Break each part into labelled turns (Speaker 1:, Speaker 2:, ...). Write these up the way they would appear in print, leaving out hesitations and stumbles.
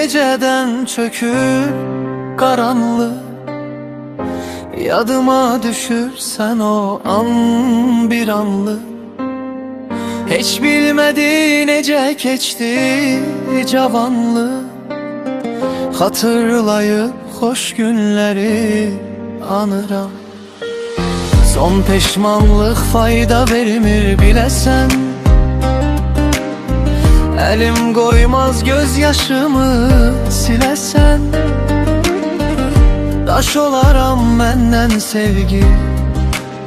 Speaker 1: geceden çöküp karanlık, yadıma düşürsen o an bir anlık. Hiç bilmedi nece geçti cavanlık, hatırlayıp hoş günleri anıram. Son peşmanlık fayda vermir bilesen, elim koymaz gözyaşımı silesen. Daş olaram menden sevgi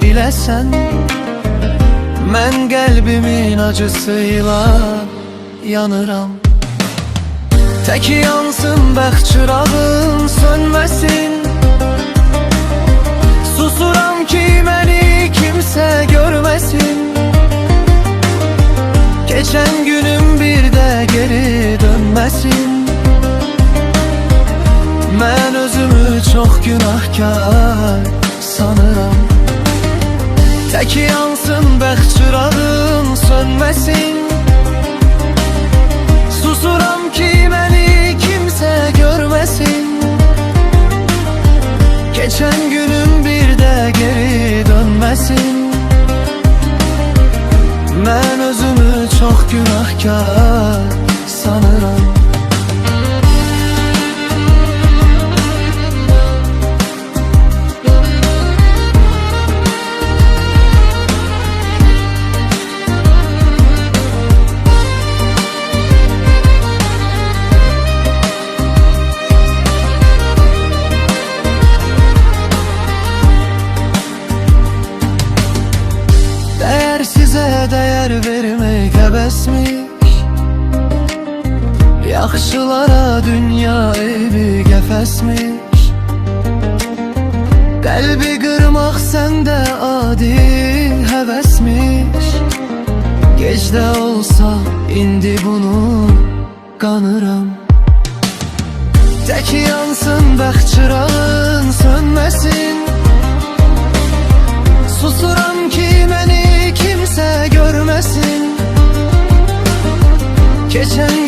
Speaker 1: bilesen, men kalbimin acısıyla yanıram. Tek yansın bəxt çırağın sönmesin, susuram ki məni kimse görmesin. Geçen günüm bir de geri dönmesin. Ben özümü çok günahkar sanıram. Tek yansın bəxt çırağın sönmesin, susuram ki məni kimse görmesin. Geçen günüm bir de geri dönmesin. Ben özümü çok günahkar sanıram. Size değer vermek həvəsmiş, yaxşılara dünya evi qəfəsmiş. Qəlbi qırmaq səndə adi həvəsmiş. Gec də olsa indi bunu qanıram. Tək yansın bəxt çırağın sönməsin, susuram ki məni kimse görmesin. Geçen